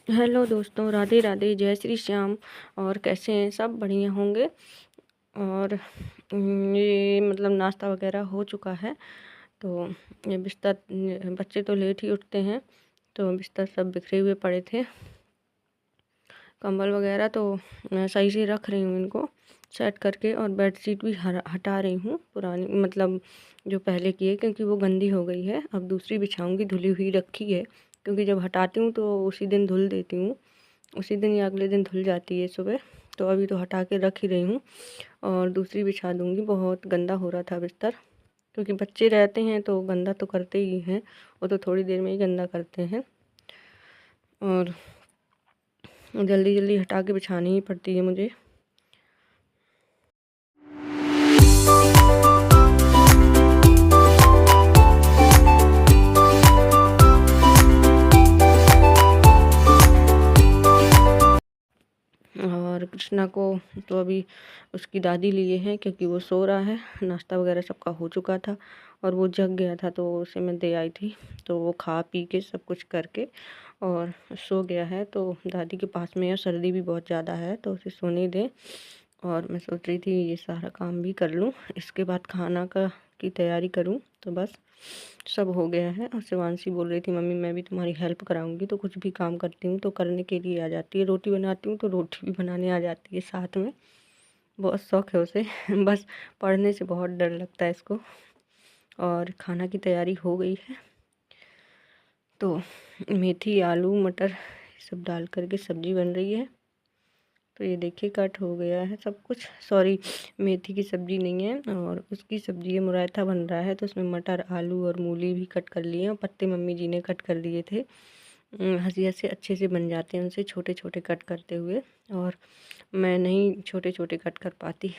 Hello दोस्तों, राधे राधे, जय श्री श्याम। और कैसे हैं सब? बढ़िया होंगे। और ये मतलब नाश्ता वगैरह हो चुका है। तो ये बिस्तर, बच्चे तो लेट ही उठते हैं तो बिस्तर सब बिखरे हुए पड़े थे। कंबल वगैरह तो मैं सही से रख रही हूँ इनको सेट करके, और बेडशीट भी हटा रही हूँ पुरानी, मतलब जो पहले की है, क्योंकि वो गंदी हो गई है। अब दूसरी बिछाऊंगी, धुली हुई रखी है, क्योंकि जब हटाती हूँ तो उसी दिन धुल देती हूँ, उसी दिन या अगले दिन धुल जाती है सुबह। तो अभी तो हटा के रख ही रही हूँ और दूसरी बिछा दूँगी। बहुत गंदा हो रहा था बिस्तर, क्योंकि बच्चे रहते हैं तो गंदा तो करते ही हैं, वो तो थोड़ी देर में ही गंदा करते हैं और जल्दी जल्दी हटा के बिछानी ही पड़ती है मुझे। और कृष्णा को तो अभी उसकी दादी लिए हैं, क्योंकि वो सो रहा है। नाश्ता वगैरह सबका हो चुका था और वो जग गया था, तो उसे मैं दे आई थी। तो वो खा पी के सब कुछ करके और सो गया है। तो दादी के पास में है, सर्दी भी बहुत ज़्यादा है तो उसे सोने दें। और मैं सोच रही थी ये सारा काम भी कर लूँ, इसके बाद खाना का की तैयारी करूँ। तो बस सब हो गया है। और शिवांशी बोल रही थी, मम्मी मैं भी तुम्हारी हेल्प कराऊंगी। तो कुछ भी काम करती हूँ तो करने के लिए आ जाती है। रोटी बनाती हूँ तो रोटी भी बनाने आ जाती है साथ में। बहुत शौक है उसे बस पढ़ने से बहुत डर लगता है इसको। और खाना की तैयारी हो गई है, तो मेथी, आलू, मटर सब डाल करके सब्जी बन रही है। तो ये देखिए कट हो गया है सब कुछ। सॉरी, मेथी की सब्ज़ी नहीं है और उसकी सब्ज़ी है, मुरायथा बन रहा है। तो उसमें मटर, आलू और मूली भी कट कर लिए और पत्ते मम्मी जी ने कट कर दिए थे। हंसी हंसी अच्छे से बन जाते हैं उनसे छोटे छोटे कट करते हुए, और मैं नहीं छोटे छोटे कट कर पाती।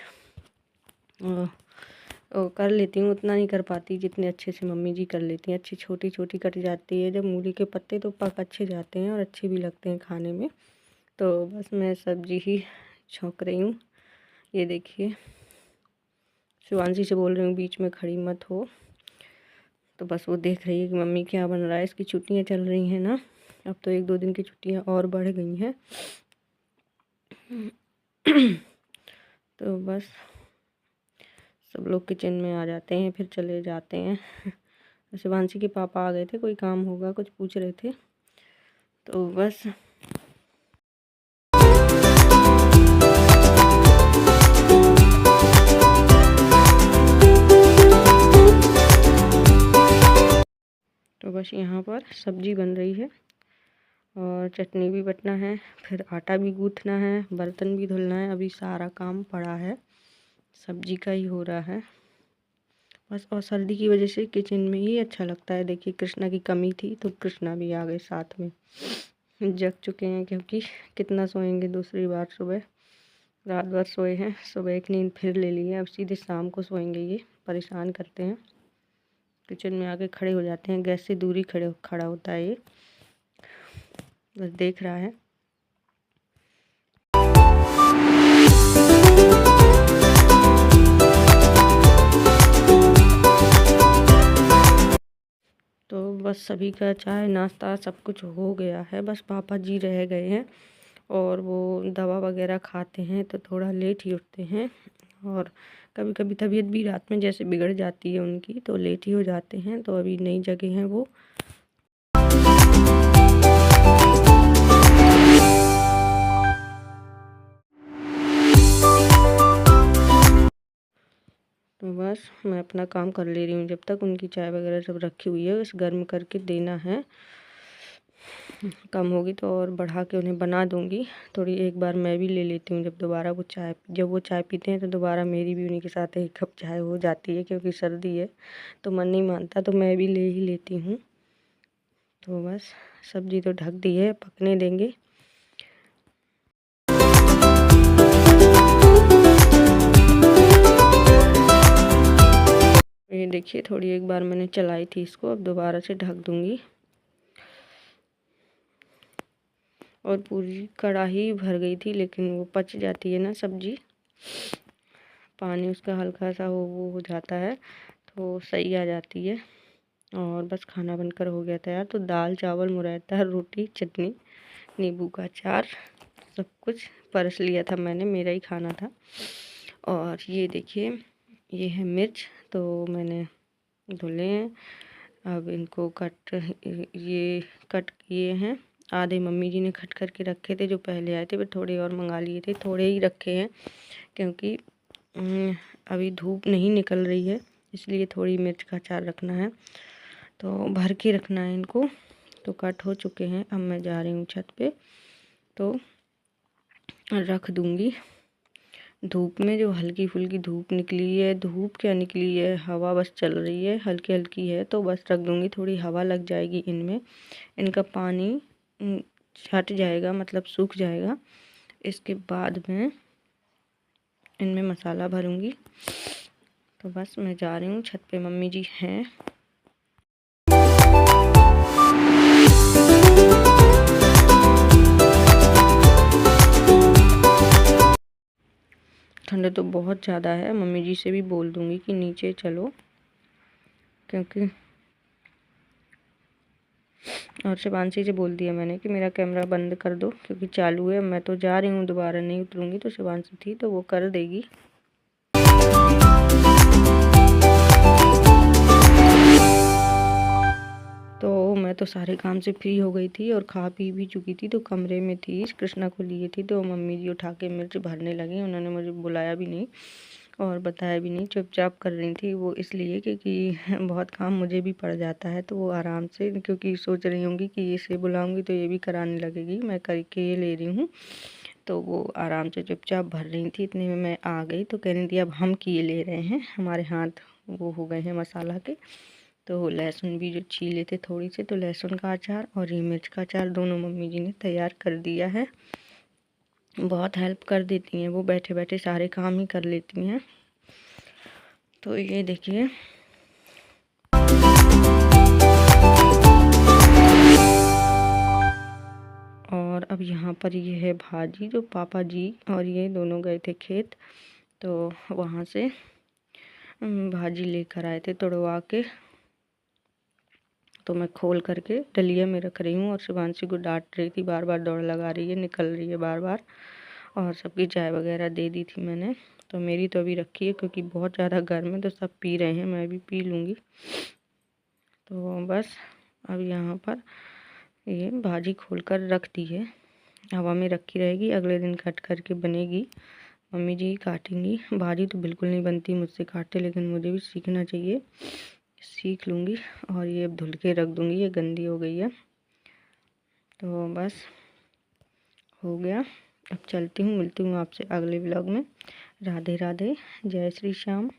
कर लेती हूँ, उतना नहीं कर पाती जितने अच्छे से मम्मी जी कर लेती हैं। अच्छी छोटी छोटी कट जाती है जब मूली के पत्ते, तो पक अच्छे जाते हैं और अच्छे भी लगते हैं खाने में। तो बस मैं सब्जी ही छौंक रही हूँ। ये देखिए, शिवांशी से बोल रही हूँ बीच में खड़ी मत हो। तो बस वो देख रही है कि मम्मी क्या बन रहा है। इसकी छुट्टियाँ चल रही हैं ना, अब तो 1-2 दिन की छुट्टियाँ और बढ़ गई हैं। तो बस सब लोग किचन में आ जाते हैं, फिर चले जाते हैं। शिवांशी के पापा आ गए थे, कोई काम होगा कुछ पूछ रहे थे। तो बस यहाँ पर सब्जी बन रही है और चटनी भी बटना है, फिर आटा भी गूँथना है, बर्तन भी धुलना है। अभी सारा काम पड़ा है, सब्जी का ही हो रहा है बस। और सर्दी की वजह से किचन में ही अच्छा लगता है। देखिए कृष्णा की कमी थी तो कृष्णा भी आ गए साथ में। जग चुके हैं, क्योंकि कितना सोएंगे दूसरी बार। सुबह रात भर सोए हैं, सुबह एक नींद फिर ले ली है, अब सीधे शाम को सोएंगे। ये परेशान करते हैं, किचन में आके खड़े हो जाते हैं, गैस से दूरी खड़ा होता है ये, बस देख रहा है। तो बस सभी का चाय नाश्ता सब कुछ हो गया है, बस पापा जी रह गए हैं और वो दवा वगैरह खाते हैं तो थोड़ा लेट ही उठते हैं। और कभी कभी तबीयत भी रात में जैसे बिगड़ जाती है उनकी, तो लेट ही हो जाते हैं। तो अभी नई जगह हैं वो। तो बस मैं अपना काम कर ले रही हूँ, जब तक उनकी चाय वगैरह सब रखी हुई है, बस गर्म करके देना है। कम होगी तो और बढ़ा के उन्हें बना दूँगी। थोड़ी एक बार मैं भी ले लेती हूँ, जब वो चाय पीते हैं तो दोबारा मेरी भी उन्हीं के साथ 1 कप चाय हो जाती है, क्योंकि सर्दी है तो मन नहीं मानता, तो मैं भी ले ही लेती हूँ। तो बस सब्जी तो ढक दी है, पकने देंगे। ये देखिए थोड़ी एक बार मैंने चलाई थी इसको, अब दोबारा से ढक दूँगी। और पूरी कढ़ाई भर गई थी, लेकिन वो पच जाती है ना सब्जी, पानी उसका हल्का सा वो हो जाता है तो सही आ जाती है। और बस खाना बनकर हो गया तैयार। तो दाल चावल मुरायता रोटी चटनी नींबू का अचार, सब कुछ परस लिया था मैंने, मेरा ही खाना था। और ये देखिए, ये है मिर्च, तो मैंने धुले हैं। अब इनको ये कट किए हैं। आधे मम्मी जी ने कट करके रखे थे, जो पहले आए थे, फिर थोड़े और मंगा लिए थे, थोड़े ही रखे हैं क्योंकि अभी धूप नहीं निकल रही है, इसलिए थोड़ी मिर्च का अचार रखना है, तो भर के रखना है इनको। तो कट हो चुके हैं। अब मैं जा रही हूँ छत पे, तो रख दूँगी धूप में। जो हल्की फुल्की धूप निकली है, धूप क्या निकली है, हवा बस चल रही है, हल्की हल्की है, तो बस रख दूँगी। थोड़ी हवा लग जाएगी इनमें, इनका पानी छट जाएगा, मतलब सूख जाएगा। इसके बाद में इनमें मसाला भरूँगी। तो बस मैं जा रही हूँ छत पे, मम्मी जी हैं। ठंड तो बहुत ज़्यादा है, मम्मी जी से भी बोल दूँगी कि नीचे चलो, क्योंकि और शिवांशी से बोल दिया मैंने कि मेरा कैमरा बंद कर दो, क्योंकि चालू है। मैं तो जा रही हूँ, दोबारा नहीं उतरूँगी, तो शिवांशी थी तो वो कर देगी। तो मैं तो सारे काम से फ्री हो गई थी और खा पी भी चुकी थी, तो कमरे में थी, कृष्णा को लिए थी, तो मम्मी जी उठा के मिर्च भरने लगी। उन्होंने मुझे बुलाया भी नहीं और बताया भी नहीं, चुपचाप कर रही थी वो, इसलिए क्योंकि बहुत काम मुझे भी पड़ जाता है। तो वो आराम से, क्योंकि सोच रही होंगी कि इसे बुलाऊंगी तो ये भी कराने लगेगी, मैं करके ले रही हूँ, तो वो आराम से चुपचाप भर रही थी। इतने में मैं आ गई, तो कह रही थी अब हम किए ले रहे हैं, हमारे हाथ वो हो गए हैं मसाला के। तो लहसुन भी जो छीले थे थोड़ी से, तो लहसुन का अचार और ये मिर्च का अचार दोनों मम्मी जी ने तैयार कर दिया है। बहुत हेल्प कर देती हैं वो, बैठे बैठे सारे काम ही कर लेती हैं। तो ये देखिए, और अब यहाँ पर ये है भाजी, जो पापा जी और ये दोनों गए थे खेत, तो वहाँ से भाजी लेकर आए थे तोड़वा के। तो मैं खोल करके डलिया में रख रही हूँ और शिवांशी को डांट रही थी, बार बार दौड़ लगा रही है, निकल रही है बार बार। और सबकी चाय वगैरह दे दी थी मैंने, तो मेरी तो अभी रखी है क्योंकि बहुत ज़्यादा गर्म है, तो सब पी रहे हैं, मैं भी पी लूँगी। तो बस अब यहाँ पर ये भाजी खोल कर रख दी है, हवा में रखी रहेगी, अगले दिन कट करके बनेगी। मम्मी जी काटेंगी। भाजी तो बिल्कुल नहीं बनती मुझसे काटते, लेकिन मुझे भी सीखना चाहिए, सीख लूँगी। और ये अब धुल के रख दूँगी, ये गंदी हो गई है। तो बस हो गया, अब चलती हूँ, मिलती हूँ आपसे अगले व्लॉग में। राधे राधे, जय श्री श्याम।